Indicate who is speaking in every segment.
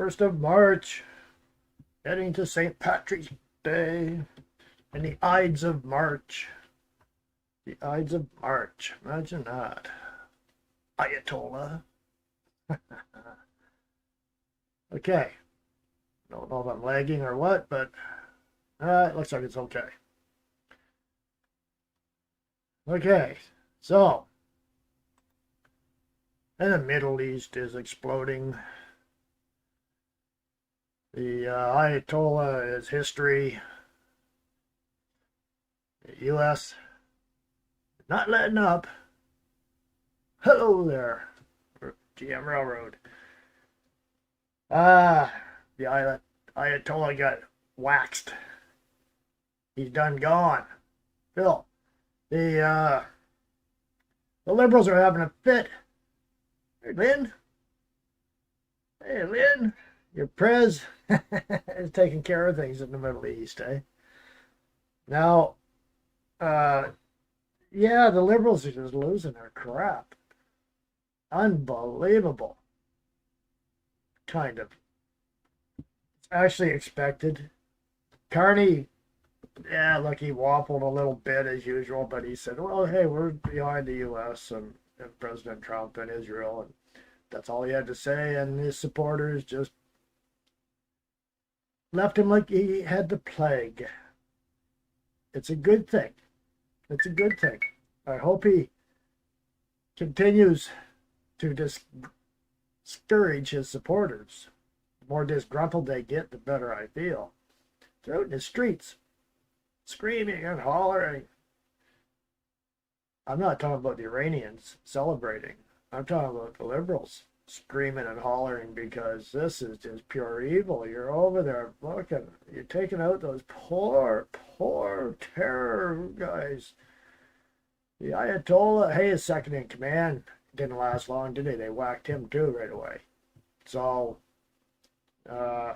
Speaker 1: 1st of March, heading to St. Patrick's Day, and the Ides of March. The Ides of March. Imagine that. Ayatollah. Okay. Don't know if I'm lagging or what, but it looks like it's okay. Okay, so, and the Middle East is exploding. The Ayatollah is history. The U.S. not letting up. Hello there, GM Railroad. The Ayatollah got waxed. He's done gone. Phil, the liberals are having a fit. Hey, Lynn. Hey, Lynn. Your prez is taking care of things in the Middle East, eh? Now, yeah, the liberals are just losing their crap. Unbelievable. Kind of. It's actually expected. Carney, yeah, look, he waffled a little bit as usual, but he said, well, hey, we're behind the U.S. and President Trump and Israel, and that's all he had to say, and his supporters just left him like he had the plague. It's a good thing. It's a good thing. I hope he continues to discourage his supporters. The more disgruntled they get, the better I feel. They're out in the streets, screaming and hollering. I'm not talking about the Iranians celebrating. I'm talking about the liberals screaming and hollering because this is just pure evil. You're over there looking. You're taking out those poor terror guys. The Ayatollah, hey, his second in command didn't last long, did he? They whacked him too right away. So, I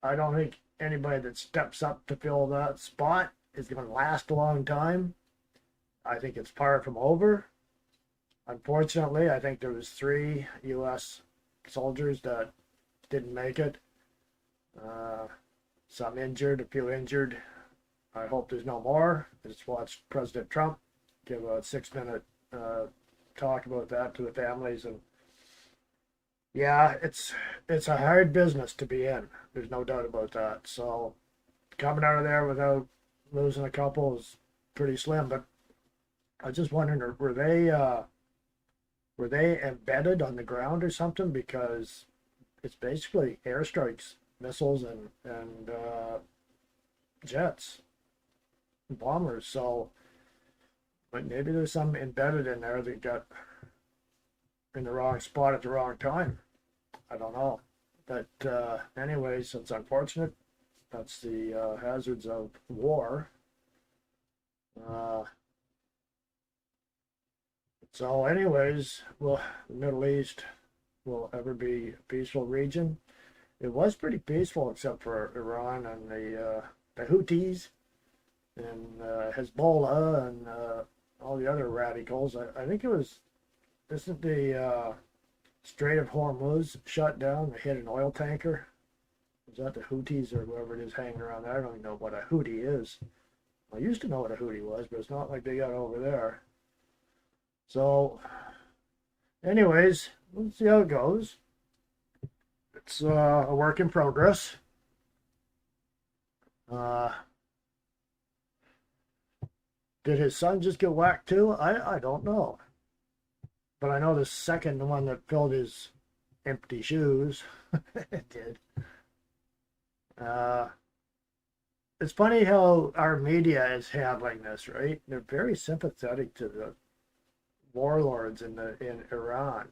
Speaker 1: don't think anybody that steps up to fill that spot is going to last a long time. I think it's far from over. Unfortunately, I think there was 3 U.S. soldiers that didn't make it. Some injured, a few injured. I hope there's no more. I just watched President Trump give a 6-minute talk about that to the families, and yeah, it's a hard business to be in. There's no doubt about that. So coming out of there without losing a couple is pretty slim. But I was just wondering, were they embedded on the ground or something? Because it's basically airstrikes, missiles, and jets, and bombers. So, but maybe there's some embedded in there that got in the wrong spot at the wrong time. I don't know. But anyways, it's unfortunate. That's the hazards of war. So anyways, well, the Middle East will ever be a peaceful region. It was pretty peaceful except for Iran and the Houthis and Hezbollah and all the other radicals. I think it was, isn't the Strait of Hormuz shut down? They hit an oil tanker. Is that the Houthis or whoever it is hanging around there? I don't even know what a Houthi is. I used to know what a Houthi was, but it's not like they got over there. So, anyways, let's see how it goes. It's a work in progress. Did his son just get whacked too? I don't know. But I know the second one that filled his empty shoes did. It's funny how our media is handling this, right? They're very sympathetic to the warlords in Iran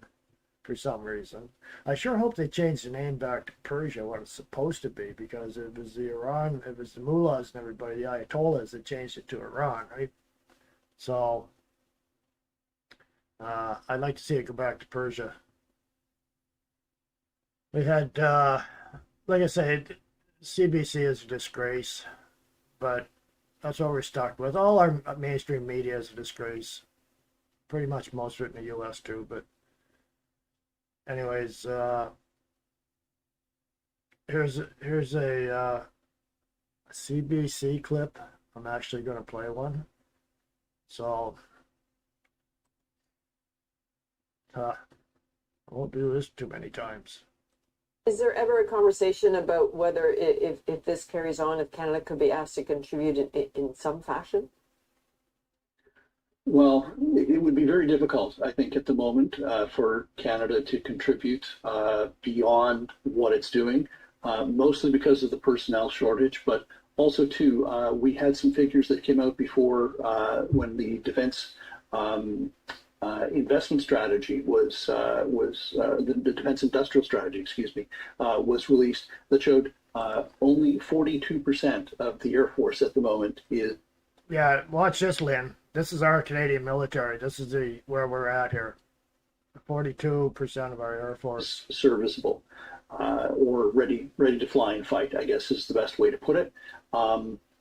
Speaker 1: for some reason. I sure hope they change the name back to Persia, what it's supposed to be, because it was the mullahs and everybody, the Ayatollahs, that changed it to Iran, right? So I'd like to see it go back to Persia. We had, like I said, CBC is a disgrace, but that's what we're stuck with. All our mainstream media is a disgrace. Pretty much most of it in the U.S. too, but anyways, here's a CBC clip. I'm actually going to play one. So I won't do this too many times.
Speaker 2: Is there ever a conversation about whether, if this carries on, if Canada could be asked to contribute in some fashion?
Speaker 3: Well, it would be very difficult, I think, at the moment for Canada to contribute beyond what it's doing, mostly because of the personnel shortage, but also too, we had some figures that came out before when the defense investment strategy the defense industrial strategy, excuse me, was released that showed only 42% of the Air Force at the moment is.
Speaker 1: Yeah, watch this, Lynn. This is our Canadian military. This is where we're at here. 42% of our Air Force
Speaker 3: Serviceable or ready to fly and fight, I guess is the best way to put it.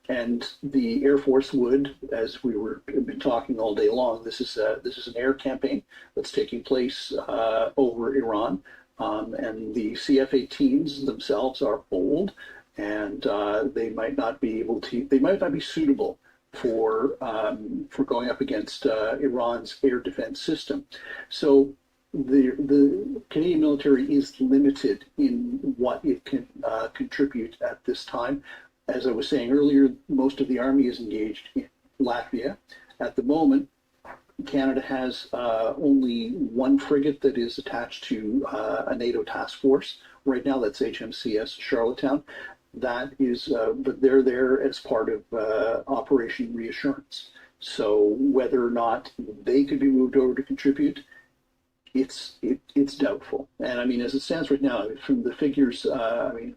Speaker 3: And the Air Force would, as we were been talking all day long, this is an air campaign that's taking place over Iran, and the CF-18s themselves are old, and they might not be suitable for going up against Iran's air defense system. So the Canadian military is limited in what it can contribute at this time. As I was saying earlier, most of the army is engaged in Latvia. At the moment, Canada has only one frigate that is attached to a NATO task force. Right now, that's HMCS Charlottetown. That is, but they're there as part of Operation Reassurance. So whether or not they could be moved over to contribute, it's doubtful. And I mean, as it stands right now, from the figures, I mean,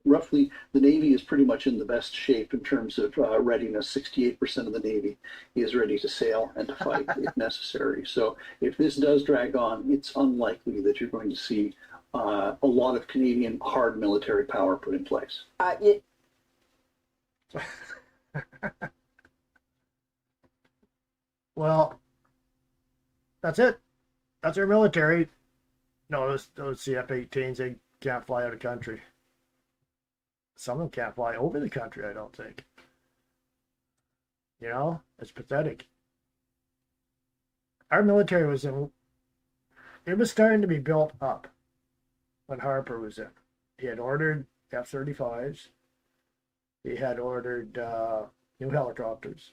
Speaker 3: roughly the Navy is pretty much in the best shape in terms of readiness. 68% of the Navy is ready to sail and to fight if necessary. So if this does drag on, it's unlikely that you're going to see a lot of Canadian hard military power put in place.
Speaker 1: Well, that's it. That's our military. No, those CF-18s, they can't fly out of country. Some of them can't fly over the country, I don't think. You know, it's pathetic. Our military it was starting to be built up when Harper was in. He had ordered F-35s. He had ordered new helicopters.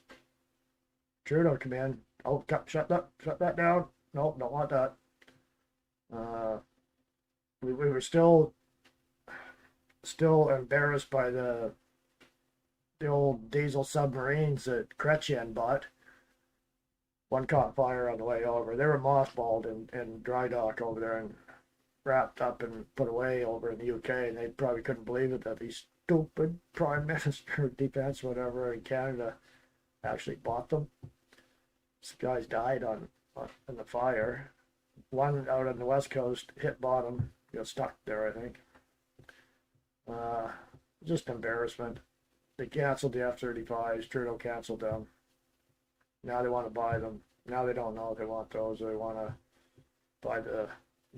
Speaker 1: Trudeau come in. Oh, shut that down. Nope, don't want that. We were still embarrassed by the old diesel submarines that Chrétien bought. One caught fire on the way over. They were mothballed in dry dock over there and wrapped up and put away over in the UK, and they probably couldn't believe it that the stupid Prime Minister of Defense, whatever, in Canada actually bought them. These guys died in the fire. One out on the west coast hit bottom, got stuck there, I think. Just embarrassment. They canceled the F-35s. Trudeau canceled them. Now they want to buy them. Now they don't know if they want those, or they want to buy the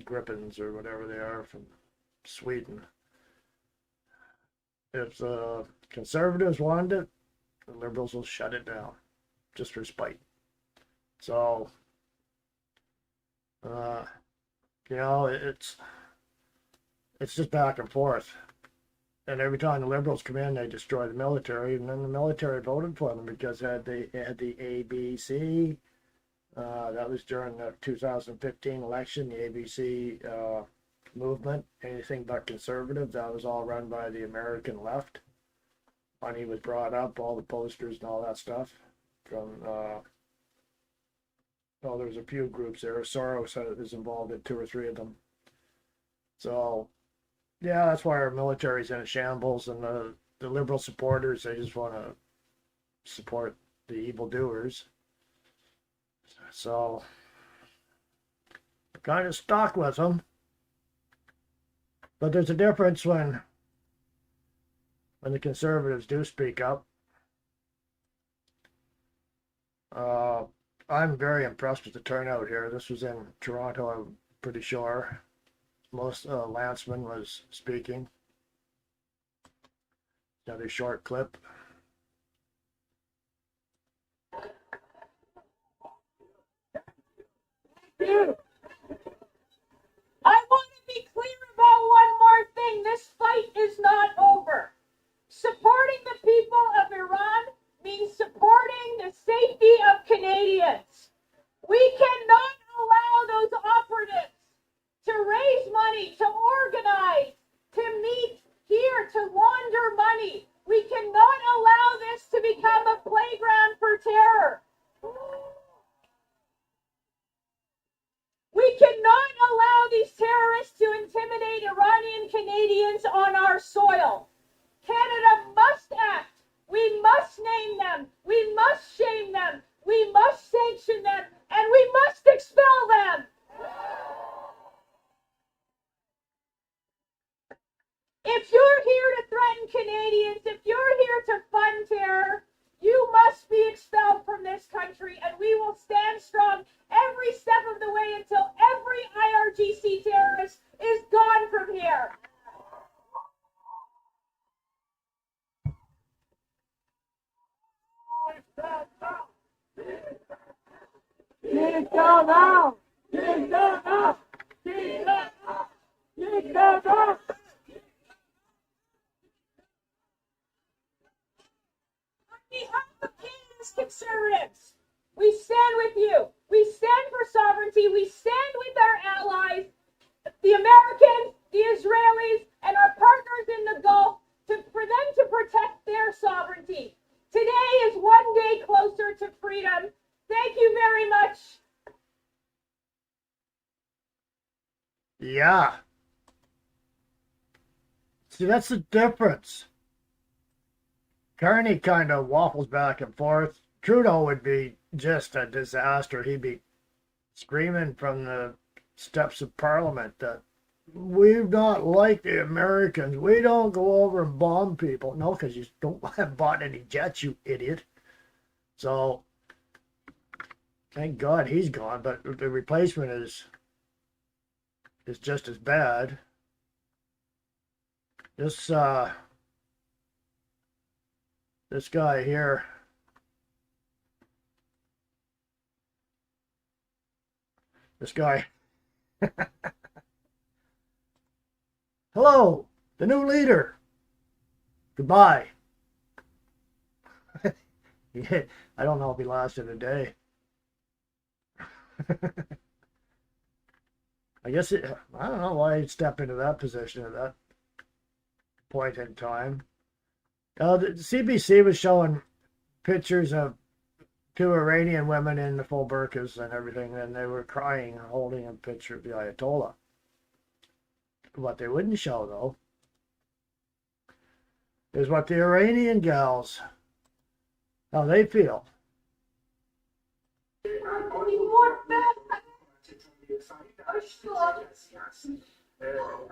Speaker 1: Gripens or whatever they are from Sweden. If the Conservatives wanted it, the Liberals will shut it down, just for spite. So, you know, it's just back and forth. And every time the Liberals come in, they destroy the military, and then the military voted for them because they had the ABC. That was during the 2015 election, the ABC movement, anything but conservative. That was all run by the American left. Money was brought up, all the posters and all that stuff. There's a few groups there. Soros is involved in 2 or 3 of them. So, yeah, that's why our military's in a shambles, and the Liberal supporters, they just want to support the evildoers. So, kind of stuck with them. But there's a difference when the Conservatives do speak up. I'm very impressed with the turnout here. This was in Toronto, I'm pretty sure. Most Lanceman was speaking. Another short clip.
Speaker 4: I want to be clear about one more thing. This fight is not over. Supporting the people of Iran means supporting the safety of Canadians. We cannot allow those operatives to raise money, to organize, to meet here, to launder money. We cannot allow this to become a playground for terror. We cannot allow these terrorists to intimidate Iranian Canadians on our soil. Canada must act. We must name them. We must shame them. We must sanction them. And we must expel them. If you're here to threaten Canadians, if you're here to fund terror, you must be expelled from this country, and we will stand strong every step of the way until every IRGC terrorist is gone from here. Get down now! Get down now! Get down now! Get down now! On behalf of Canada's Conservatives, we stand with you. We stand for sovereignty. We stand with our allies, the Americans, the Israelis, and our partners in the Gulf, for them to protect their sovereignty. Today is one day closer to freedom. Thank you very much.
Speaker 1: Yeah. See, that's the difference. Carney kind of waffles back and forth. Trudeau would be just a disaster. He'd be screaming from the steps of Parliament that we're not like the Americans. We don't go over and bomb people. No, because you don't have bought any jets, you idiot. So, thank God he's gone, but the replacement is just as bad. This guy here, hello, the new leader. Goodbye. Yeah, I don't know if he lasted a day. I guess I don't know why he'd step into that position at that point in time. The CBC was showing pictures of two Iranian women in the full burqas and everything, and they were crying, holding a picture of the Ayatollah. What they wouldn't show, though, is what the Iranian gals, how they feel.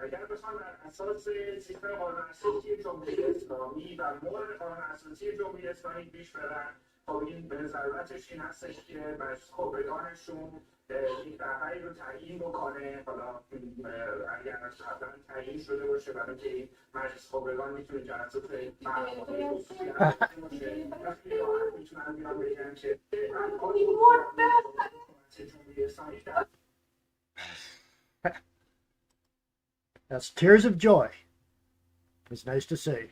Speaker 5: اگر بخوام بر اساس سیستم قانون اساسی جمهوری اسلامی و مور قانون اساسی جمهوری اسلامی پیش برن، خب این به ضرورتش این هستش که مشخوبگانشون این رهبری رو تعیین بکنه. حالا اگر قبلا تعیین شده باشه برای که این مجلس خبرگان میتونه جلسات معمولی خصوصی انجام باشه، وقتی راحت میتونن بیان بگن که جمهوری اسلامی
Speaker 1: That's tears of joy. It's nice to see.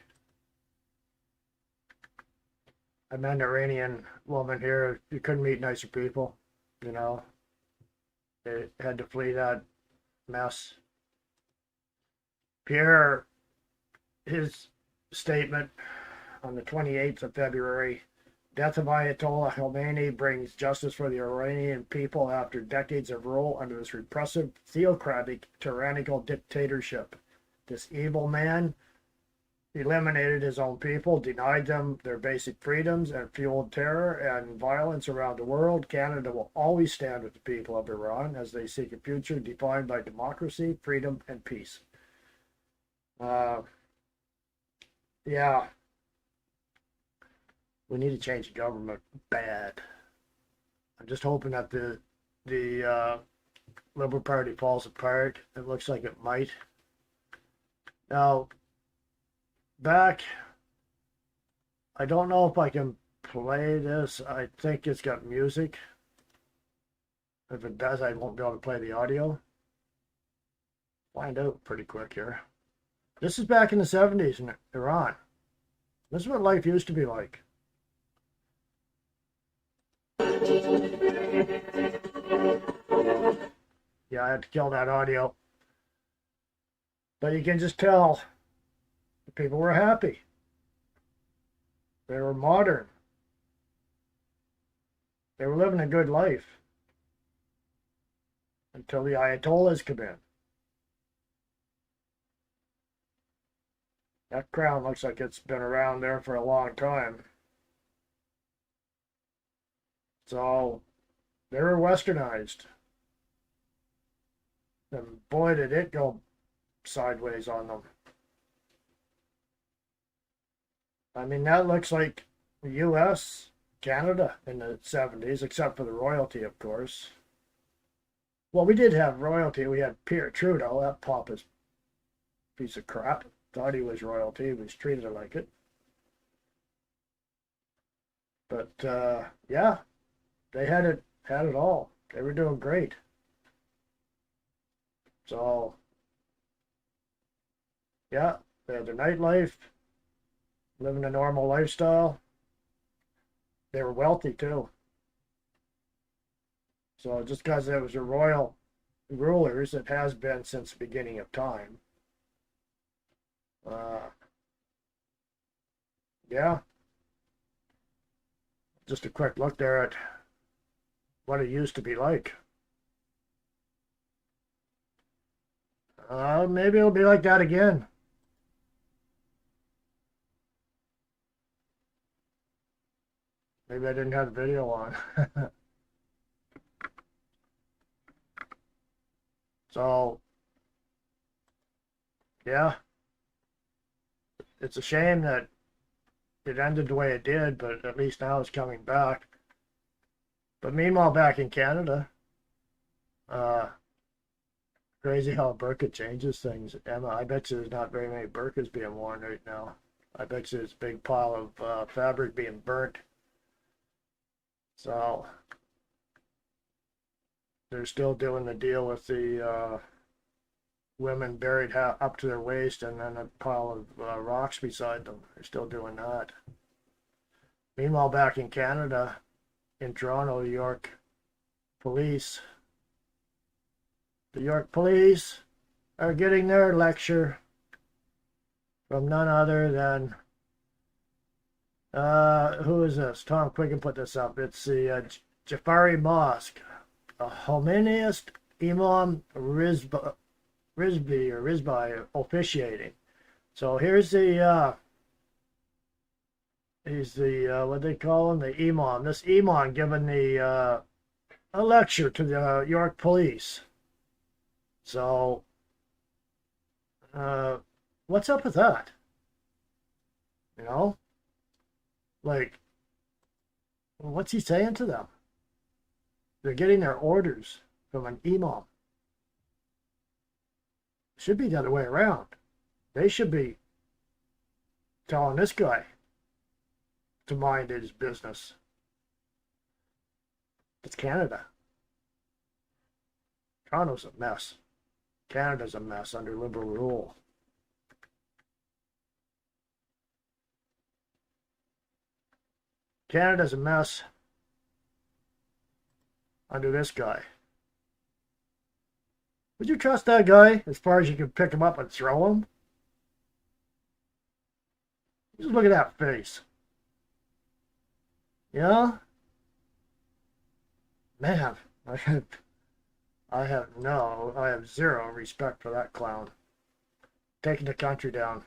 Speaker 1: I met an Iranian woman here. You couldn't meet nicer people, you know. They had to flee that mess. Pierre, his statement on the 28th of February, death of Ayatollah Khomeini brings justice for the Iranian people after decades of rule under this repressive, theocratic, tyrannical dictatorship. This evil man eliminated his own people, denied them their basic freedoms, and fueled terror and violence around the world. Canada will always stand with the people of Iran as they seek a future defined by democracy, freedom, and peace. Yeah. We need to change the government bad. I'm just hoping that the Liberal Party falls apart. It looks like it might. Now, back I don't know if I can play this. I think it's got music. If it does, I won't be able to play the audio. Find out pretty quick here. This is back in the 70s in Iran. This is what life used to be like. Yeah, I had to kill that audio. But you can just tell the people were happy. They were modern. They were living a good life. Until the Ayatollahs come in. That crown looks like it's been around there for a long time. So, they were westernized. And boy, did it go sideways on them. I mean, that looks like the U.S., Canada in the 70s, except for the royalty, of course. Well, we did have royalty. We had Pierre Trudeau, that pompous piece of crap. Thought he was royalty. He was treated like it. But, yeah, they had it all. They were doing great. So, yeah, they had their nightlife, living a normal lifestyle. They were wealthy, too. So just because it was a royal rulers, it has been since the beginning of time. Yeah. Just a quick look there at what it used to be like. Maybe it'll be like that again. Maybe I didn't have the video on. So, yeah, it's a shame that it ended the way it did, but at least now it's coming back. But meanwhile, back in Canada, crazy how a burqa changes things. Emma, I bet you there's not very many burqas being worn right now. I bet you there's a big pile of fabric being burnt. So, they're still doing the deal with the women buried up to their waist and then a pile of rocks beside them. They're still doing that. Meanwhile, back in Canada, in Toronto, the York police are getting their lecture from none other than, who is this? Tom Quicken put this up. It's the Jafari Mosque. A Khomeiniist Imam Rizvi officiating. So here's the he's the what they call him, the Imam. This Imam giving the a lecture to the York police. So what's up with that? You know, like, what's he saying to them? They're getting their orders from an imam. It should be the other way around. They should be telling this guy to mind his business. It's Canada. Toronto's a mess. Canada's a mess under liberal rule. Canada's a mess under this guy. Would you trust that guy as far as you can pick him up and throw him? Just look at that face. Yeah? Man, I have zero respect for that clown. Taking the country down.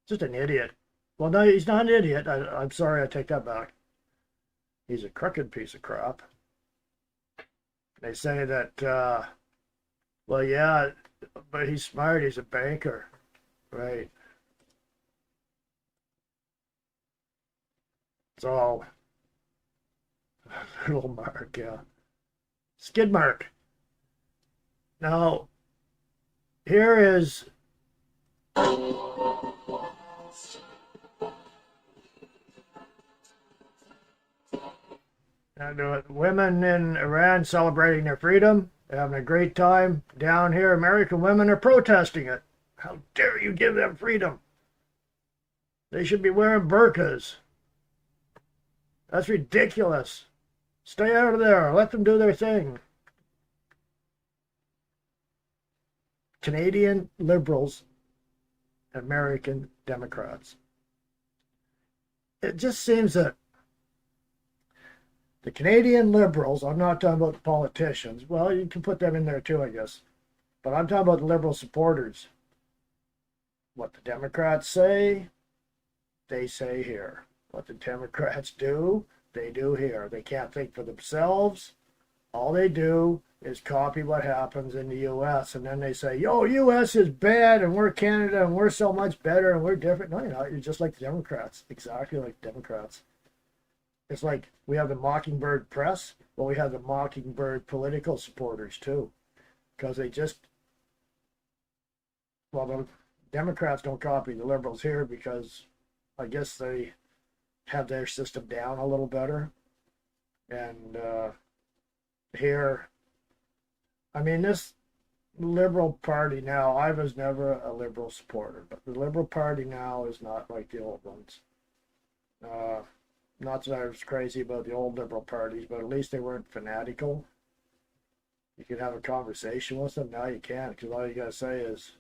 Speaker 1: Just an idiot. Well, no, he's not an idiot. I'm sorry, I take that back. He's a crooked piece of crap. They say that, well, yeah, but he's smart. He's a banker. Right. So, little mark, yeah. Skid mark. Now, here is And women in Iran celebrating their freedom, having a great time. Down here, American women are protesting it. How dare you give them freedom? They should be wearing burqas. That's ridiculous. Stay out of there. Let them do their thing. Canadian liberals, American Democrats. It just seems that the Canadian liberals, I'm not talking about the politicians. Well, you can put them in there too, I guess. But I'm talking about the liberal supporters. What the Democrats say, they say here. What the Democrats do, they do here. They can't think for themselves. All they do is copy what happens in the U.S. And then they say, yo, U.S. is bad and we're Canada and we're so much better and we're different. No, you're not. You're just like the Democrats. Exactly like Democrats. It's like we have the Mockingbird press, but we have the Mockingbird political supporters too. Because they just, well, the Democrats don't copy the liberals here because I guess they have their system down a little better. And here, I mean, this Liberal Party now, I was never a Liberal supporter, but the Liberal Party now is not like the old ones. Not that I was crazy about the old Liberal parties, but at least they weren't fanatical. You could have a conversation with them. Now you can't, because all you got to say is,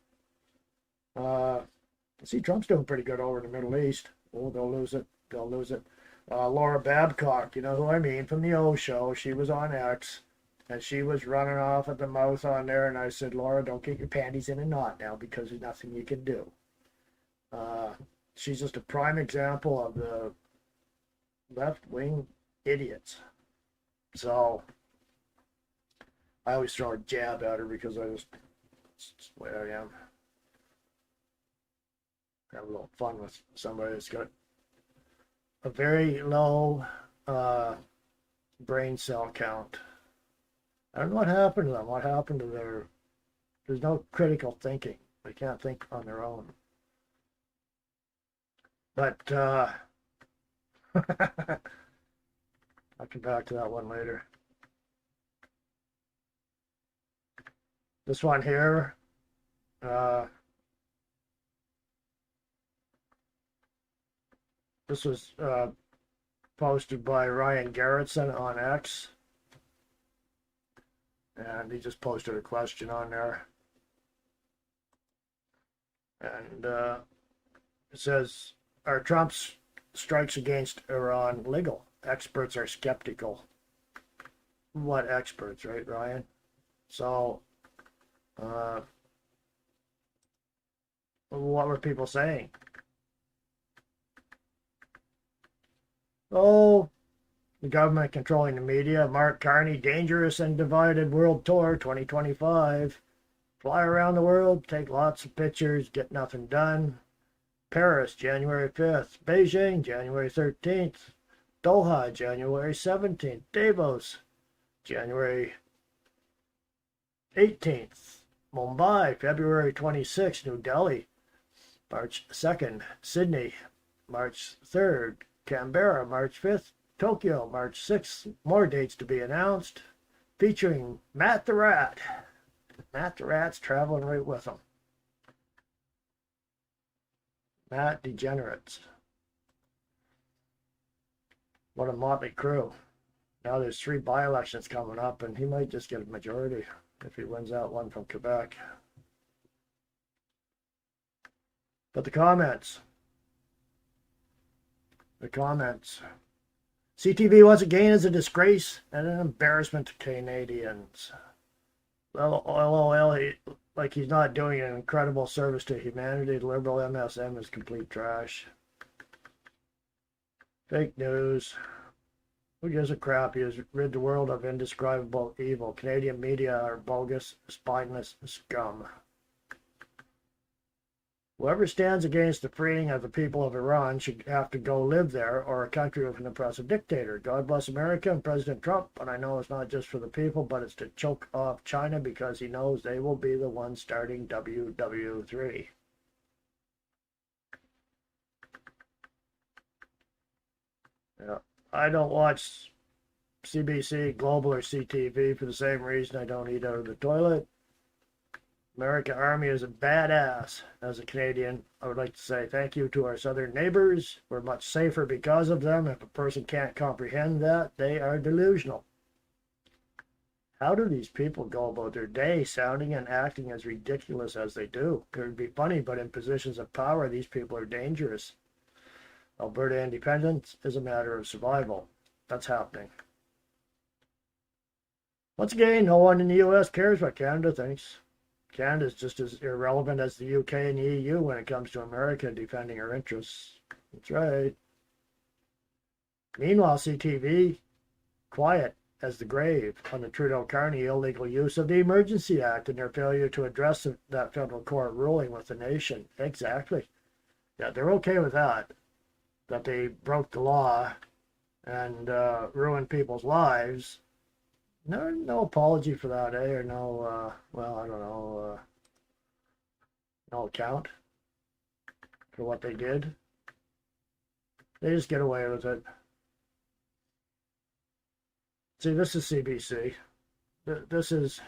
Speaker 1: see, Trump's doing pretty good over in the Middle East. Oh, they'll lose it. They'll lose it. Laura Babcock, you know who I mean, from the O Show. She was on X, and she was running off at the mouth on there, and I said, Laura, don't get your panties in a knot now, because there's nothing you can do. She's just a prime example of the left-wing idiots. So I always throw a jab at her because it's the way I am. Have a little fun with somebody that's got a very low brain cell count. I don't know what happened to them. What happened to there's no critical thinking. They can't think on their own. But I'll come back to that one later. This one here, this was posted by Ryan Garrettson on X, and he just posted a question on there, and it says, are Trump's strikes against Iran legal? Experts are skeptical. What experts, right, Ryan? So, what were people saying? Oh, the government controlling the media. Mark Carney, dangerous and divided world tour 2025. Fly around the world, take lots of pictures, get nothing done. Paris, January 5th. Beijing, January 13th. Doha, January 17th. Davos, January 18th. Mumbai, February 26th. New Delhi, March 2nd. Sydney, March 3rd. Canberra, March 5th. Tokyo, March 6th. More dates to be announced. Featuring Matt the Rat. Matt the Rat's traveling right with him. Matt Degenerates. What a motley crew. Now there's 3 by-elections coming up, and he might just get a majority if he wins that one from Quebec. But the comments. CTV once again is a disgrace and an embarrassment to Canadians. Well, LOL, like he's not doing an incredible service to humanity. The Liberal MSM is complete trash. Fake news. Who gives a crap? He has rid the world of indescribable evil. Canadian media are bogus, spineless scum. Whoever stands against the freeing of the people of Iran should have to go live there, or a country with an oppressive dictator. God bless America and President Trump, but I know it's not just for the people, but it's to choke off China because he knows they will be the ones starting WW3. Yeah, I don't watch CBC, Global, or CTV for the same reason I don't eat out of the toilet. American Army is a badass. As a Canadian, I would like to say thank you to our southern neighbors. We're much safer because of them. If a person can't comprehend that, they are delusional. How do these people go about their day sounding and acting as ridiculous as they do? It would be funny, but in positions of power, these people are dangerous. Alberta independence is a matter of survival. That's happening. Once again, no one in the US cares what Canada thinks. Canada is just as irrelevant as the UK and the EU when it comes to America defending our interests. That's right. Meanwhile, CTV, quiet as the grave on the Trudeau-Carney illegal use of the Emergency Act and their failure to address that federal court ruling with the nation. Exactly. Yeah, they're okay with that they broke the law and ruined people's lives. No apology for that, eh? Or no, well, I don't know, no account for what they did. They just get away with it. See, this is CBC. This is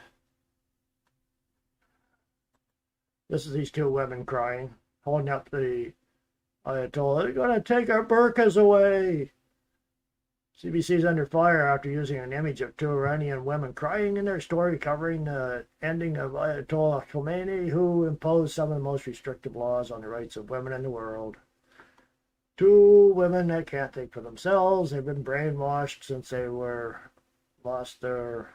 Speaker 1: these two women crying, holding up the Ayatollah. They're going to take our burqas away. CBC's under fire after using an image of two Iranian women crying in their story covering the ending of Ayatollah Khomeini, who imposed some of the most restrictive laws on the rights of women in the world. Two women that can't think for themselves. They've been brainwashed since they lost their,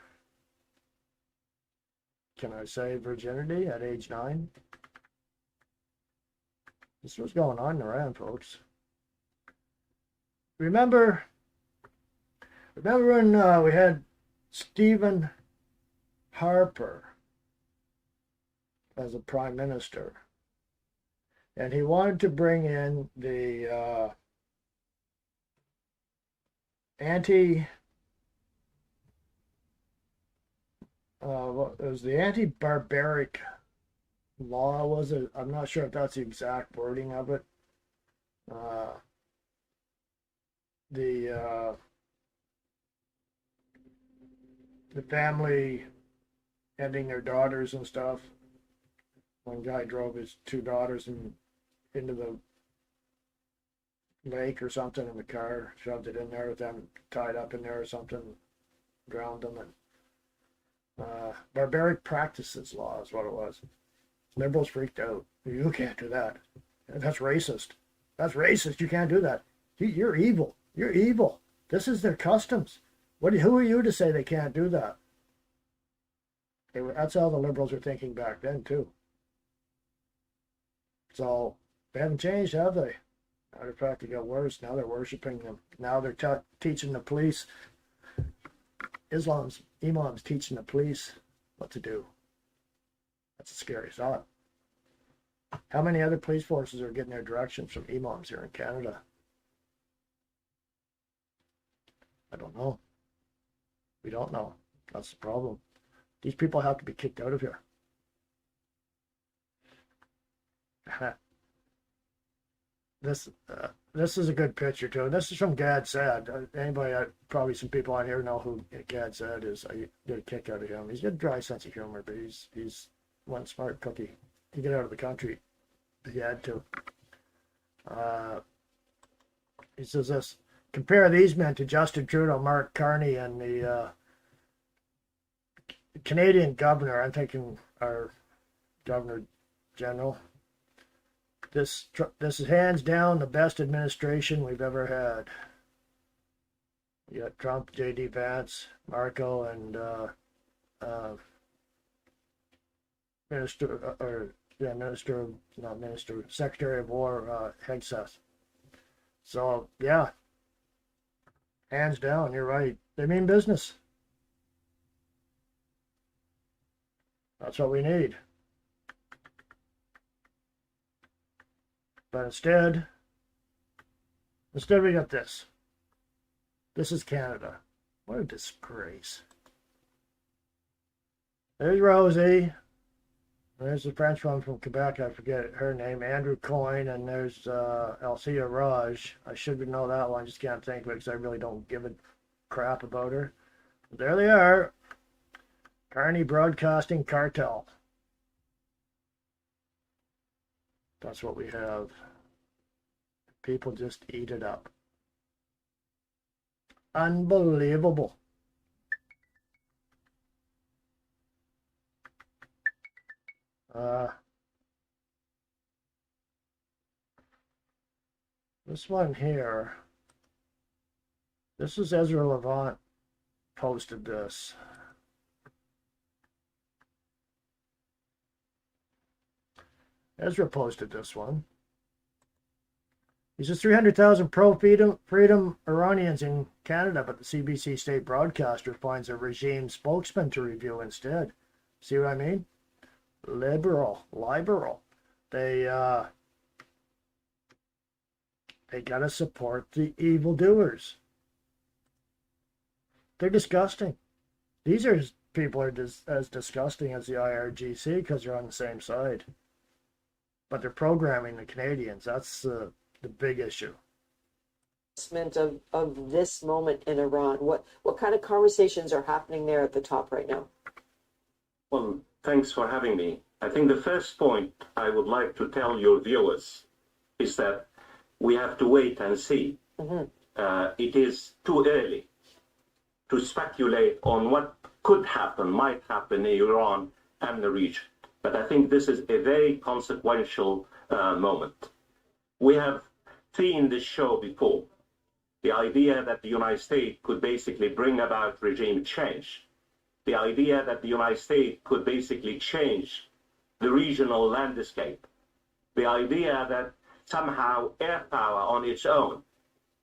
Speaker 1: can I say, virginity at age 9. This is what's going on in Iran, folks. Remember when we had Stephen Harper as a prime minister, and he wanted to bring in the it was the anti-barbaric law, was it? I'm not sure if that's the exact wording of it. The family ending their daughters and stuff. One guy drove his 2 daughters into the lake or something in the car, shoved it in there with them tied up in there or something, drowned them. And barbaric practices law is what it was. Liberals freaked out. You can't do that. That's racist. That's racist. You can't do that. You're evil. You're evil. This is their customs. Who are you to say they can't do that? That's how the liberals were thinking back then, too. So, they haven't changed, have they? Matter of fact, it got worse. Now they're worshiping them. Now they're teaching the police. Imams teaching the police what to do. That's a scary thought. How many other police forces are getting their directions from imams here in Canada? I don't know. We don't know. That's the problem. These people have to be kicked out of here. This is a good picture too. This is from Gad Saad. Anybody, probably some people on here know who Gad Saad is. I get a kick out of him. He's got a dry sense of humor, but he's one smart cookie. To get out of the country, he had to. He says this: compare these men to Justin Trudeau, Mark Carney, and the Canadian governor. I'm thinking our Governor General. This is hands down the best administration we've ever had. You got Trump, J.D. Vance, Marco, and Secretary of War Hegseth. So yeah, hands down, you're right. They mean business. That's what we need. But instead we got this. This is Canada. What a disgrace. There's Rosie. There's the French one from Quebec. I forget her name. Andrew Coyne. And there's Alcia Raj. I should know that one. I just can't think of it because I really don't give a crap about her. But there they are. Carney Broadcasting Cartel. That's what we have. People just eat it up. Unbelievable. This one here, this is Ezra Levant posted this. Ezra posted this one. He says 300,000 pro-freedom Iranians in Canada, but the CBC state broadcaster finds a regime spokesman to review instead. See what I mean? Liberal. They gotta support the evildoers. They're disgusting. These are people are as disgusting as the IRGC because they're on the same side. But they're programming the Canadians. That's the big issue.
Speaker 2: Of this moment in Iran, what kind of conversations are happening there at the top right now?
Speaker 6: Well, thanks for having me. I think the first point I would like to tell your viewers is that we have to wait and see. It is too early to speculate on what could happen, might happen in Iran and the region. But I think this is a very consequential moment. We have seen this show before. The idea that the United States could basically bring about regime change. The idea that the United States could basically change the regional landscape. The idea that somehow air power on its own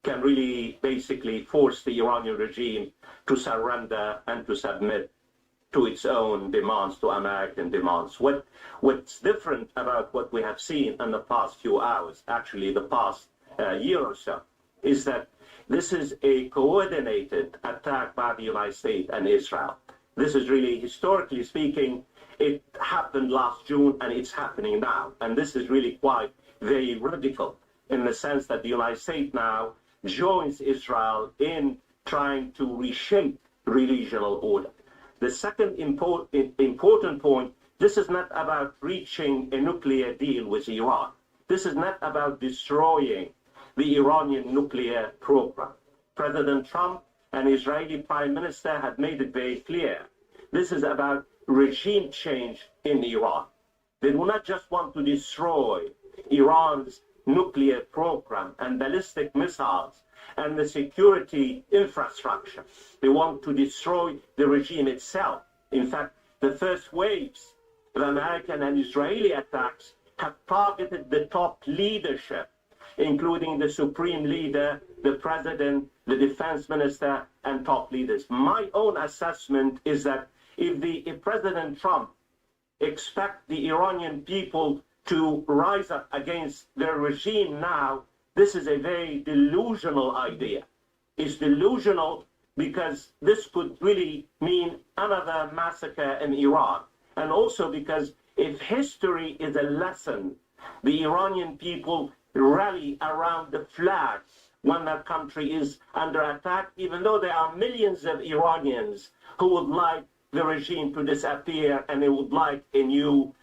Speaker 6: can really basically force the Iranian regime to surrender and to submit to its own demands, to American demands. What's different about what we have seen in the past few hours, actually the past year or so, is that this is a coordinated attack by the United States and Israel. This is really, historically speaking, it happened last June and it's happening now. And this is really quite very radical in the sense that the United States now joins Israel in trying to reshape regional order. The second important point, this is not about reaching a nuclear deal with Iran. This is not about destroying the Iranian nuclear program. President Trump and Israeli Prime Minister have made it very clear. This is about regime change in Iran. They do not just want to destroy Iran's nuclear program and ballistic missiles and the security infrastructure. They want to destroy the regime itself. In fact, the first waves of American and Israeli attacks have targeted the top leadership, including the supreme leader, the president, the defense minister, and top leaders. My own assessment is that if President Trump expects the Iranian people to rise up against their regime now, this is a very delusional idea. It's delusional because this could really mean another massacre in Iran. And also because if history is a lesson, the Iranian people rally around the flag when their country is under attack, even though there are millions of Iranians who would like the regime to disappear and they would like a new,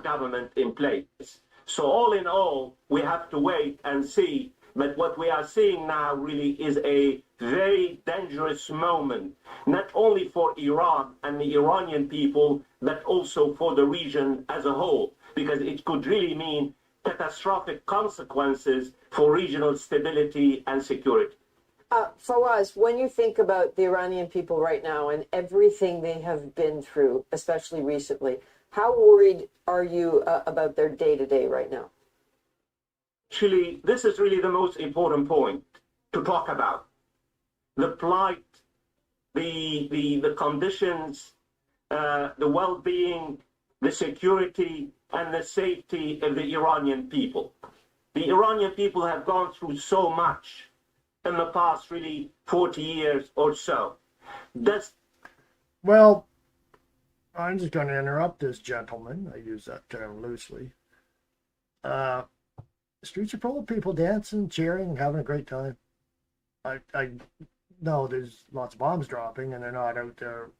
Speaker 6: government in place. So all in all, we have to wait and see. But what we are seeing now really is a very dangerous moment, not only for Iran and the Iranian people, but also for the region as a whole, because it could really mean catastrophic consequences for regional stability and security.
Speaker 2: Fawaz, when you think about the Iranian people right now and everything they have been through, especially recently, how worried are you about their day-to-day right now?
Speaker 6: Actually, this is really the most important point to talk about. The plight, the conditions, the well-being, the security, and the safety of the Iranian people. The Iranian people have gone through so much in the past, really, 40 years or so.
Speaker 1: Well, I'm just going to interrupt this gentleman. I use that term loosely. The streets are full of people dancing, cheering, having a great time. I know there's lots of bombs dropping, and they're not out there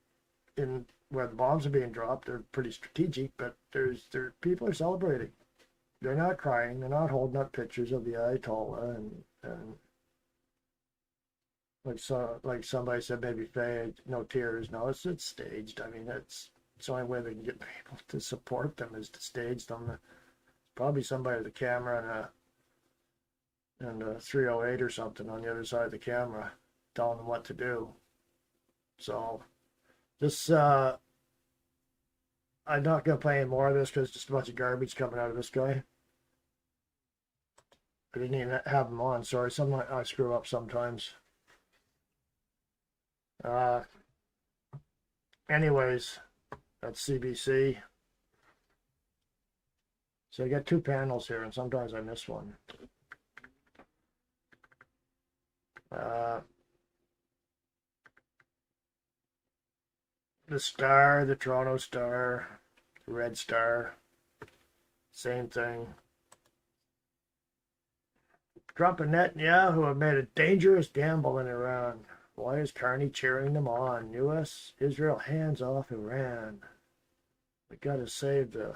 Speaker 1: in where the bombs are being dropped. They're pretty strategic, but people are celebrating. They're not crying. They're not holding up pictures of the Ayatollah and like somebody said, maybe fake, no tears. No, it's staged. I mean, it's the only way they can get people to support them is to stage them. Probably somebody with a camera and a 308 or something on the other side of the camera telling them what to do. So this I'm not gonna play any more of this because it's just a bunch of garbage coming out of this guy. I didn't even have him on. Sorry, I screw up sometimes. Anyways, that's CBC. So I got two panels here, and sometimes I miss one. The Star, the Toronto Star, the Red Star, same thing. Trump and Netanyahu have made a dangerous gamble in Iran. Why is Carney cheering them on? U.S. Israel hands off Iran. We got to save the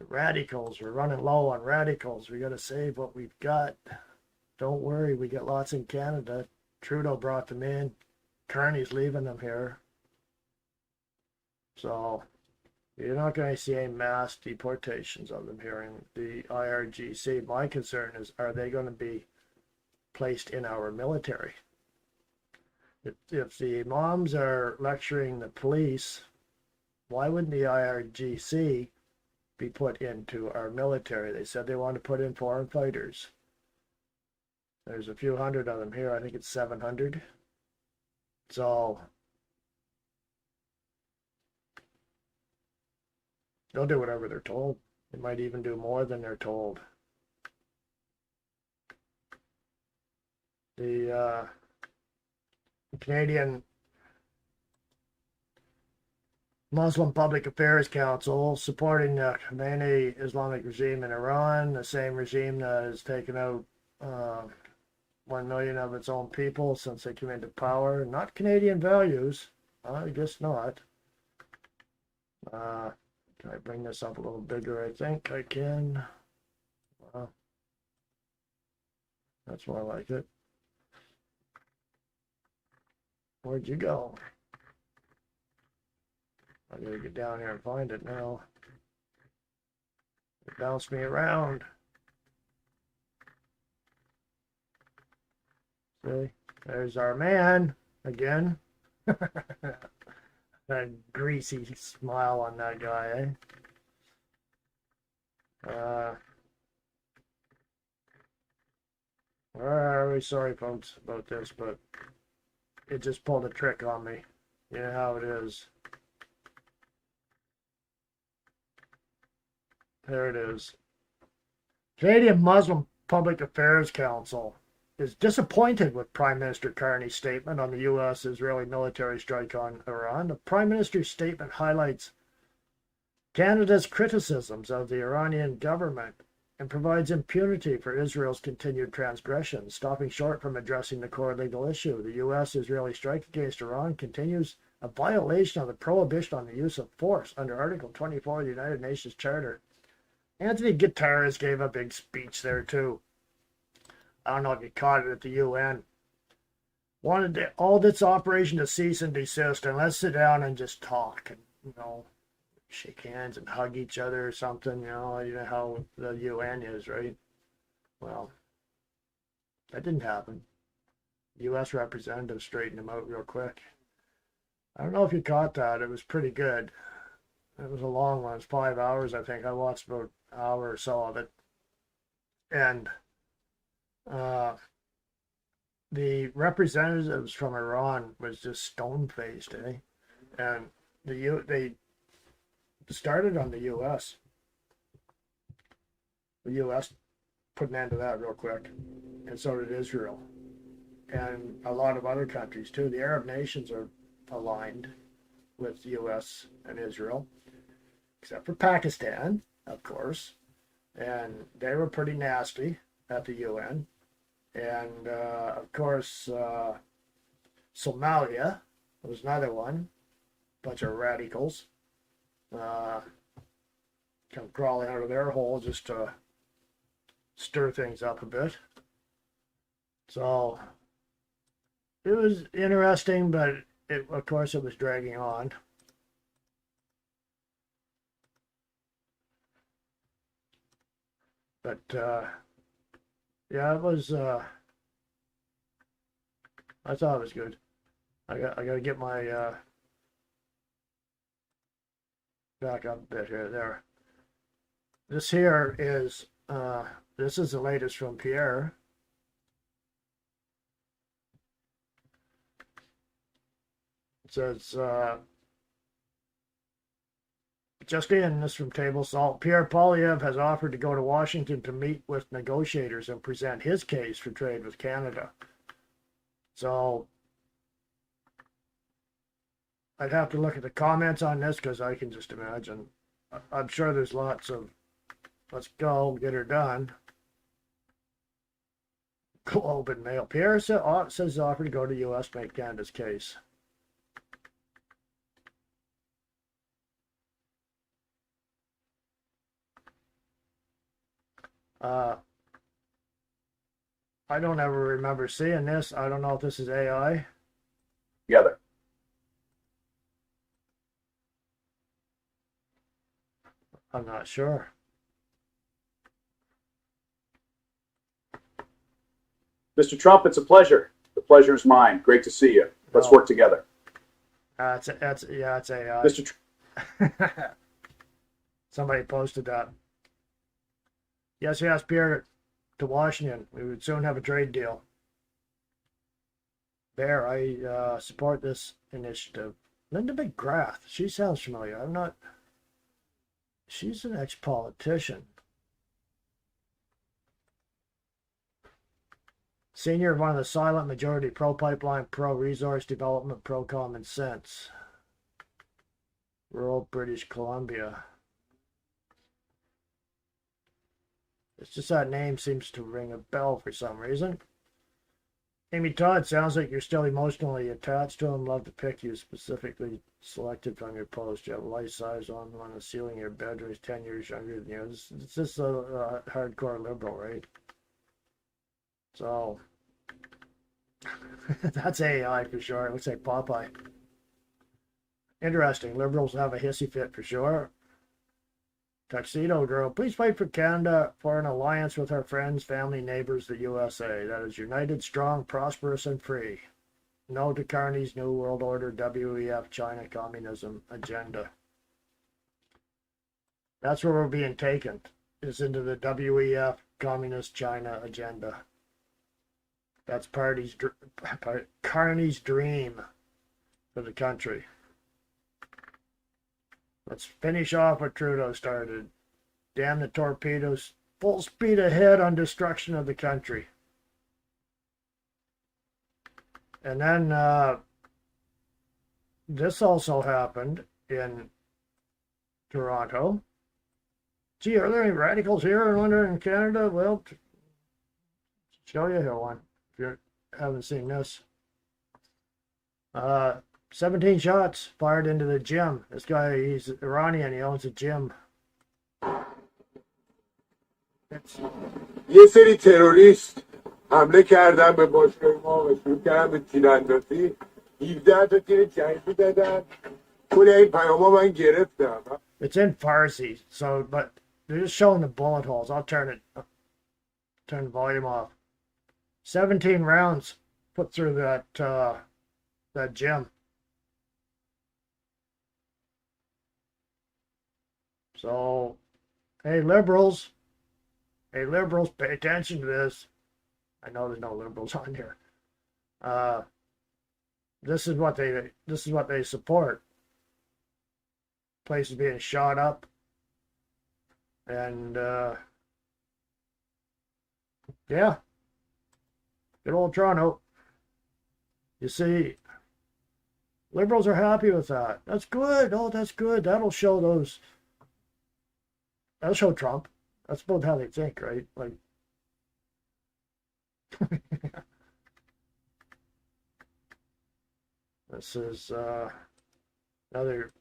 Speaker 1: radicals. We're running low on radicals. We got to save what we've got. Don't worry, we got lots in Canada. Trudeau brought them in. Carney's leaving them here. So you're not going to see any mass deportations of them here in the IRGC. My concern is, are they going to be placed in our military? If the imams are lecturing the police, why wouldn't the IRGC be put into our military? They said they want to put in foreign fighters. There's a few hundred of them here. I think it's 700. So they'll do whatever they're told. They might even do more than they're told. The Canadian Muslim Public Affairs Council supporting the Khomeini Islamic regime in Iran, the same regime that has taken out 1 million of its own people since they came into power. Not Canadian values. I guess not. Can I bring this up a little bigger? I think I can. That's more like it. Where'd you go? I gotta get down here and find it now. It bounced me around. See, there's our man again. That greasy smile on that guy, eh? Very sorry, folks, about this, but it just pulled a trick on me. You know how it is. There it is. Canadian Muslim Public Affairs Council is disappointed with Prime Minister Carney's statement on the U.S.-Israeli military strike on Iran. The Prime Minister's statement highlights Canada's criticisms of the Iranian government and provides impunity for Israel's continued transgressions, stopping short from addressing the core legal issue. The U.S.-Israeli strike against Iran continues a violation of the prohibition on the use of force under Article 24 of the United Nations Charter. Anthony Guterres gave a big speech there, too. I don't know if you caught it at the UN. Wanted all this operation to cease and desist, and let's sit down and just talk and, shake hands and hug each other or something, you know how the UN is, right? Well, that didn't happen. The U.S. representative straightened him out real quick. I don't know if you caught that. It was pretty good. It was a long one. It was 5 hours, I think. I watched about an hour or so of it. And the representatives from Iran was just stone-faced, eh? And they started on the U.S. The U.S. put an end to that real quick, and so did Israel, and a lot of other countries too. The Arab nations are aligned with the U.S. and Israel, except for Pakistan, of course, and they were pretty nasty at the UN. And of course, Somalia was another one. Bunch of radicals come crawling out of their hole just to stir things up a bit. So it was interesting, but of course it was dragging on. But yeah, it was. I thought it was good. I got to get my back up a bit here. There. This here is this is the latest from Pierre. It says just in, this from Table Salt, Pierre Poilievre has offered to go to Washington to meet with negotiators and present his case for trade with Canada. So I'd have to look at the comments on this because I can just imagine. I'm sure there's lots of, let's go, get her done. Globe and Mail. Pierre says offer to go to U.S. make Canada's case. I don't ever remember seeing this. I don't know if this is AI.
Speaker 7: Together.
Speaker 1: I'm not sure.
Speaker 7: Mr. Trump, it's a pleasure. The pleasure is mine. Great to see you. Let's
Speaker 1: Oh.
Speaker 7: work together.
Speaker 1: It's AI.
Speaker 7: Mr.
Speaker 1: Somebody posted that. Yes, Pierre to Washington. We would soon have a trade deal. There, I support this initiative. Linda McGrath. She sounds familiar. I'm not. She's an ex-politician. Senior of one of the silent majority pro-pipeline, pro-resource development, pro-common sense. Rural British Columbia. It's just that name seems to ring a bell for some reason. Amy Todd, sounds like you're still emotionally attached to him. Love to pick you specifically selected from your post. You have a life size on the ceiling of your bedroom. He's 10 years younger than you. It's just a hardcore liberal, right? So that's AI for sure. It looks like Popeye. Interesting. Liberals have a hissy fit for sure. Tuxedo Girl, please fight for Canada for an alliance with our friends, family, neighbors, the USA. That is united, strong, prosperous, and free. No to Carney's New World Order, WEF, China communism agenda. That's where we're being taken, is into the WEF communist China agenda. That's Carney's dream for the country. Let's finish off what Trudeau started. Damn the torpedoes. Full speed ahead on destruction of the country. And then this also happened in Toronto. Gee, are there any radicals here in Canada? Well, show you here one if you haven't seen this. 17 shots fired into the gym. This guy, he's Iranian. He owns a gym.
Speaker 8: یه سری تروریست حمله کردن به باشگاه ما و شروع کردن به تیراندازی 17 تا تیر جنگی دادن کل این پیاما من گرفتم.
Speaker 1: It's in Farsi, so but they're just showing the bullet holes. I'll turn the volume off. 17 rounds put through that gym. So, hey liberals, pay attention to this. I know there's no liberals on here. This is what they support. Places being shot up, and yeah, good old Toronto. You see, liberals are happy with that. That's good. Oh, that's good. That'll show Trump. That's about how they think, right? Like, This is another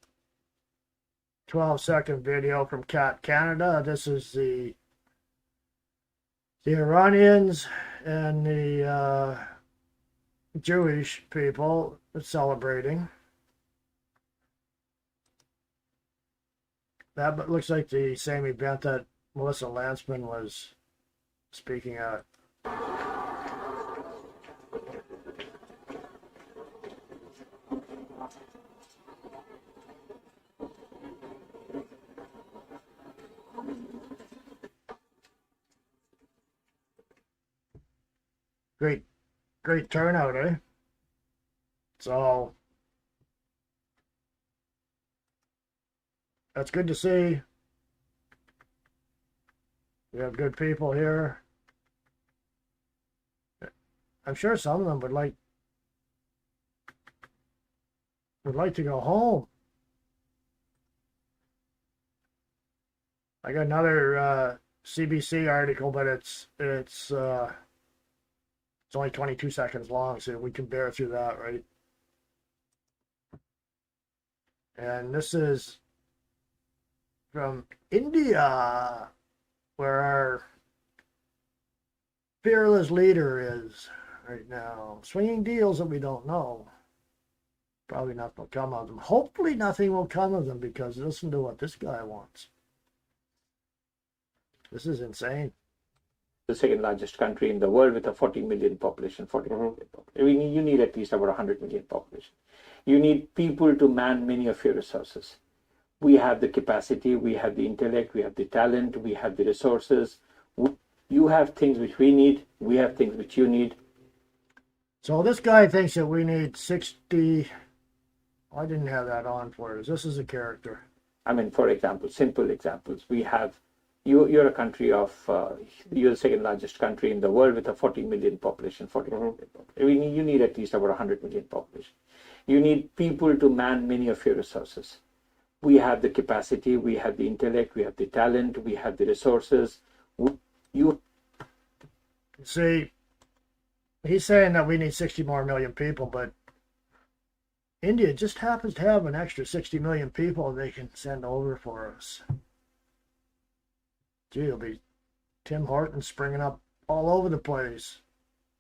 Speaker 1: 12-second video from Cat Canada. This is the Iranians and the Jewish people celebrating. That looks like the same event that Melissa Landsman was speaking at. Great turnout, eh? So that's good to see. We have good people here. I'm sure some of them would like to go home. I got another CBC article, but it's only 22 seconds long, so we can bear through that, right? And this is from India, where our fearless leader is right now, swinging deals that we don't know. Probably nothing will come of them. Hopefully nothing will come of them, because listen to what this guy wants. This is insane.
Speaker 9: The second largest country in the world with a 40 million population. 40 million population. You need at least about 100 million population. You need people to man many of your resources. We have the capacity, we have the intellect, we have the talent, we have the resources. You have things which we need, we have things which you need.
Speaker 1: So this guy thinks that we need 60... I didn't have that on for us. This is a character.
Speaker 9: I mean, for example, simple examples. We have, you're a country of, you're the second largest country in the world with a 40 million population. 40 million population. You need at least about 100 million population. You need people to man many of your resources. We have the capacity, we have the intellect, we have the talent, we have the resources.
Speaker 1: See, he's saying that we need 60 more million people, but India just happens to have an extra 60 million people they can send over for us. Gee, it'll be Tim Hortons springing up all over the place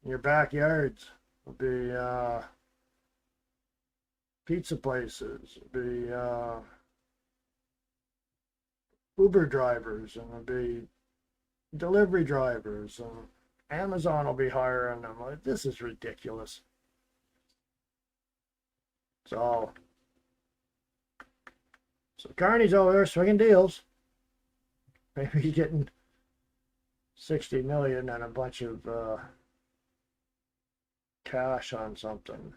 Speaker 1: in your backyards. It'll be pizza places. It'll be Uber drivers, and it'll be delivery drivers, and Amazon will be hiring them. Like, this is ridiculous. So Carney's over there swinging deals. Maybe he's getting 60 million and a bunch of cash on something.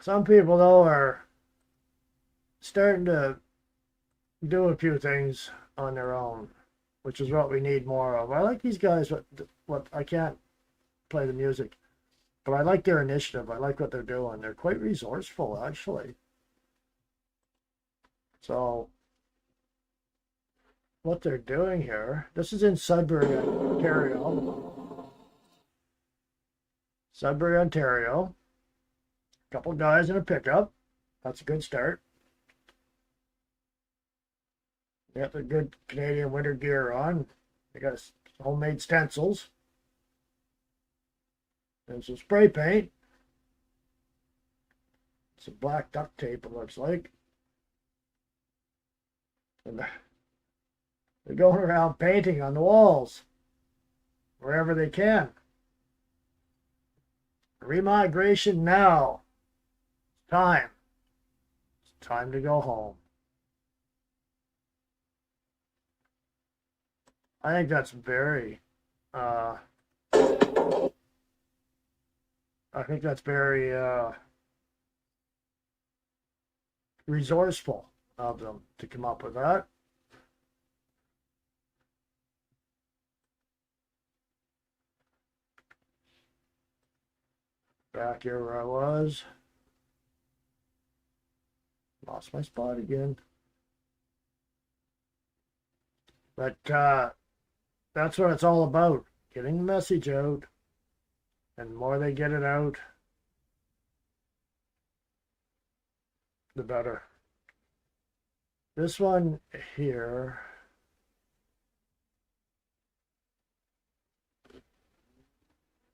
Speaker 1: Some people, though, are starting to do a few things on their own, which is what we need more of. I like these guys. What I can't play the music, but I like their initiative. I like what they're doing. They're quite resourceful, actually. So what they're doing here, this is in Sudbury, Ontario. Sudbury, Ontario. A couple guys in a pickup. That's a good start. They got the good Canadian winter gear on. They got homemade stencils. And some spray paint. Some black duct tape, it looks like. And they're going around painting on the walls wherever they can. Remigration now. Time. It's time to go home. I think that's very resourceful of them to come up with that. Back here where I was. Lost my spot again. But that's what it's all about, getting the message out. And the more they get it out, the better. This one here,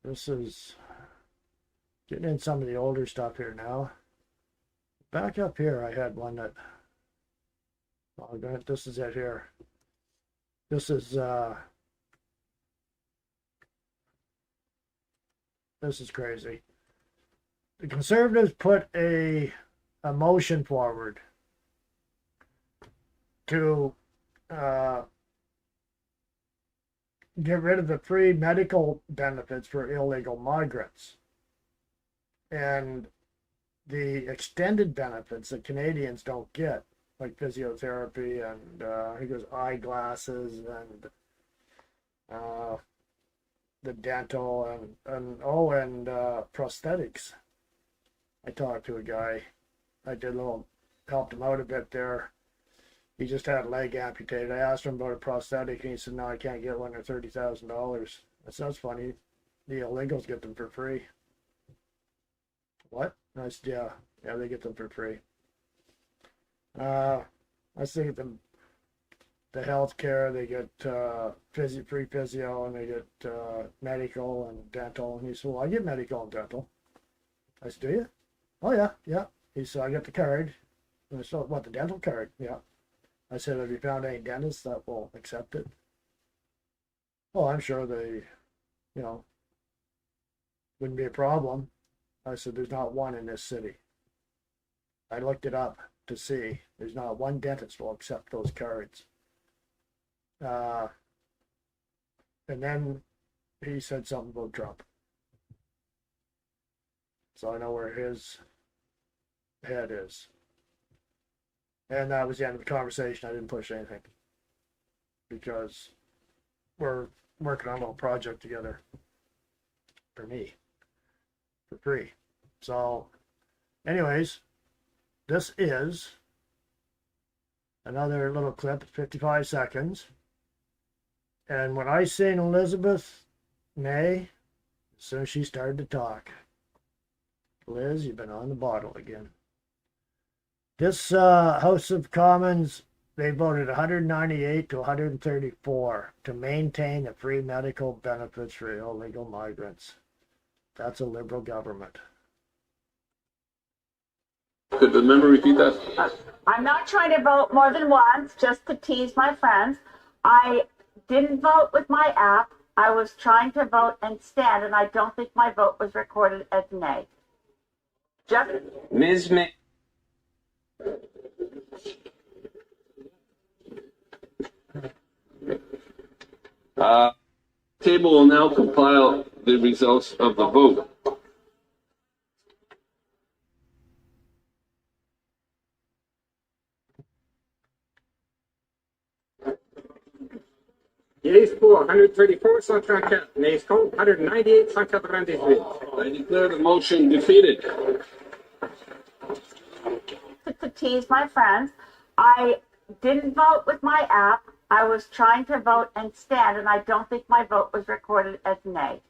Speaker 1: this is getting in some of the older stuff here now. Back up here, I had one that, oh, this is it here. This is crazy. The Conservatives put a motion forward to get rid of the free medical benefits for illegal migrants and the extended benefits that Canadians don't get, like physiotherapy and he goes eyeglasses and the dental and prosthetics. I talked to a guy. I did a little, helped him out a bit there. He just had a leg amputated. I asked him about a prosthetic, and he said, "No, I can't get one. They're $30,000." I said, "That's funny. The illegals get them for free." What? I said, yeah, they get them for free. I think the health care, they get free physio, and they get medical and dental. And he said, "Well, I get medical and dental." I said, "Do you?" "Oh, yeah." He said, "I got the card." And I said, "What, the dental card?" "Yeah." I said, "Have you found any dentists that will accept it?" "Oh, I'm sure they, wouldn't be a problem." I said, "There's not one in this city." I looked it up to see. There's not one dentist will accept those cards. And then he said something about Trump. So I know where his head is. And that was the end of the conversation. I didn't push anything because we're working on a little project together for me for free. So anyways, this is another little clip, 55 seconds. And when I seen Elizabeth May, as soon as she started to talk, "Liz, you've been on the bottle again." This House of Commons, they voted 198 to 134 to maintain the free medical benefits for illegal migrants. That's a Liberal government.
Speaker 10: Could the member repeat that?
Speaker 4: I'm not trying to vote more than once just to tease my friends. I didn't vote with my app. I was trying to vote and stand, and I don't think my vote was recorded as nay. Jeff?
Speaker 10: Ms. May. Table will now compile the results of the vote.
Speaker 11: Yeas pour 134, 134. Nays contre 198, 198.
Speaker 10: I declare the motion defeated.
Speaker 4: To tease my friends, I didn't vote with my app. I was trying to vote and stand, and I don't think my vote was recorded as nay.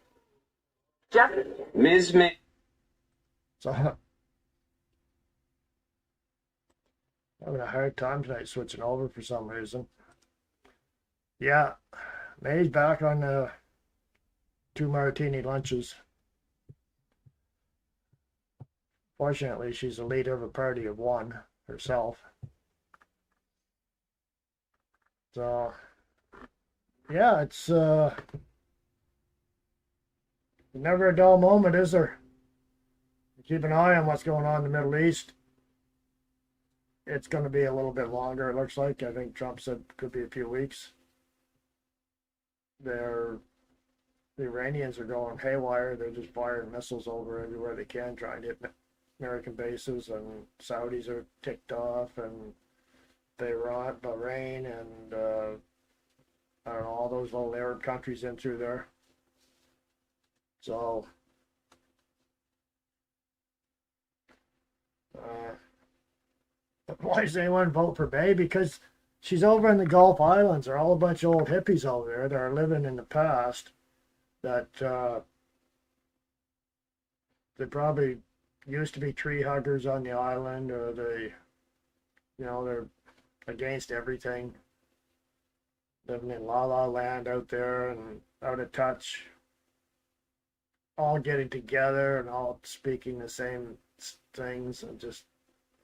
Speaker 4: Jeff?
Speaker 10: Ms. May.
Speaker 1: So having a hard time tonight switching over for some reason. Yeah, May's back on the 2 martini lunches. Fortunately, she's the leader of a party of 1 herself. So, yeah, it's never a dull moment, is there? Keep an eye on what's going on in the Middle East. It's going to be a little bit longer, it looks like. I think Trump said it could be a few weeks. The Iranians are going haywire. They're just firing missiles over everywhere they can, trying to hit American bases, and Saudis are ticked off, and Bahrain, and I don't know, all those little Arab countries in through there. So why does anyone vote for May? Because She's over in the Gulf Islands. They're all a bunch of old hippies over there that are living in the past. That they probably used to be tree huggers on the island, or they're against everything. Living in La La Land out there and out of touch. All getting together and all speaking the same things, and just,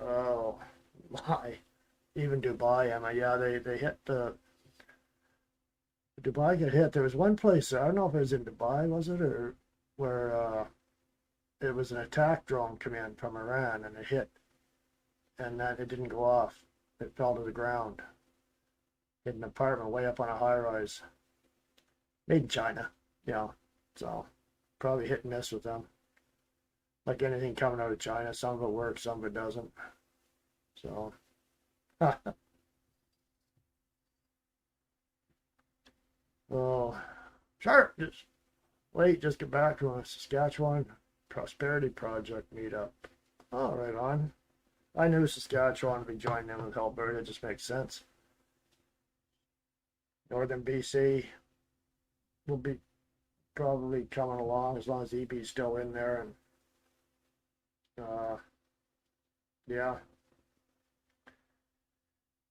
Speaker 1: oh my. Even Dubai, they hit Dubai got hit. There was one place, I don't know if it was in Dubai, was it, or where it was an attack drone come in from Iran and it hit, and then it didn't go off. It fell to the ground. Hit an apartment way up on a high rise. Made in China, so probably hit and miss with them. Like anything coming out of China, some of it works, some of it doesn't. So, well, sure, just get back to a Saskatchewan Prosperity Project meetup. Oh, right on. I knew Saskatchewan would be joining in with Alberta. It just makes sense. Northern BC will be probably coming along as long as EB's still in there, and yeah.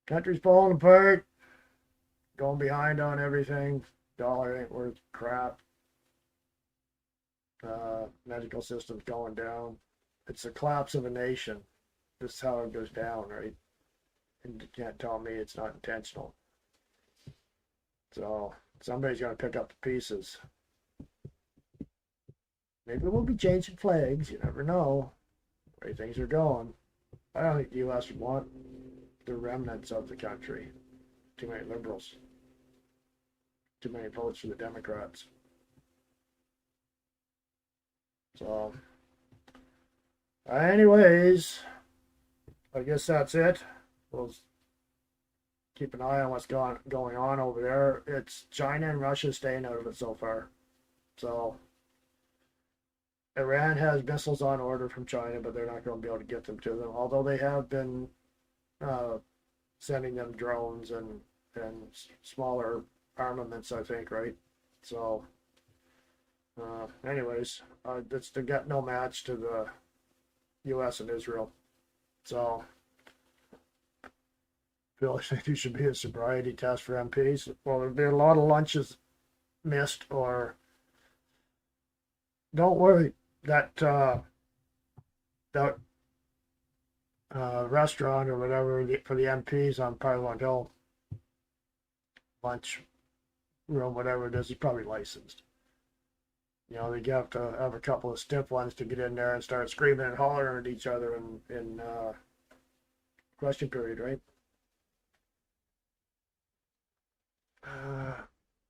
Speaker 1: Country's falling apart, going behind on everything. Dollar ain't worth crap. Medical system's going down. It's the collapse of a nation. This is how it goes down, right? And you can't tell me it's not intentional. So somebody's got to pick up the pieces. Maybe we'll be changing flags. You never know where things are going. I don't think the U.S. would want the remnants of the country. Too many liberals. Too many votes for the Democrats. So, anyways, I guess that's it. We'll keep an eye on what's going on over there. It's China and Russia staying out of it so far. So, Iran has missiles on order from China, but they're not going to be able to get them to them. Although they have been sending them drones and smaller armaments, I think, right? So, anyways, they got no match to the U.S. and Israel. So, I feel like there should be a sobriety test for MPs. Well, there'll be a lot of lunches missed, or don't worry, that restaurant or whatever for the MPs on Parliament Hill, lunch room, whatever it is probably licensed. They have to have a couple of stiff ones to get in there and start screaming and hollering at each other in question period, right?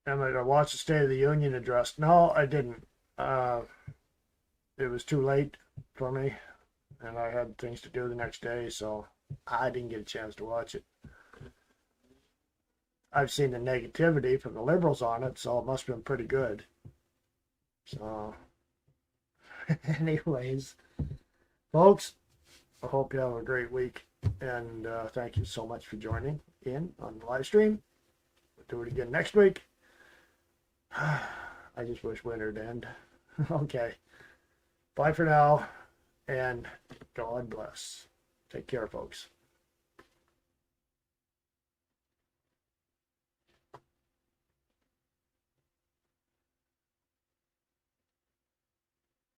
Speaker 1: I watched the State of the Union address. No, I didn't. It was too late for me, and I had things to do the next day, so I didn't get a chance to watch it. I've seen the negativity from the liberals on it, so it must have been pretty good. So, anyways, folks, I hope you have a great week, and thank you so much for joining in on the live stream. We'll do it again next week. I just wish winter would end. Okay. Bye for now, and God bless. Take care, folks.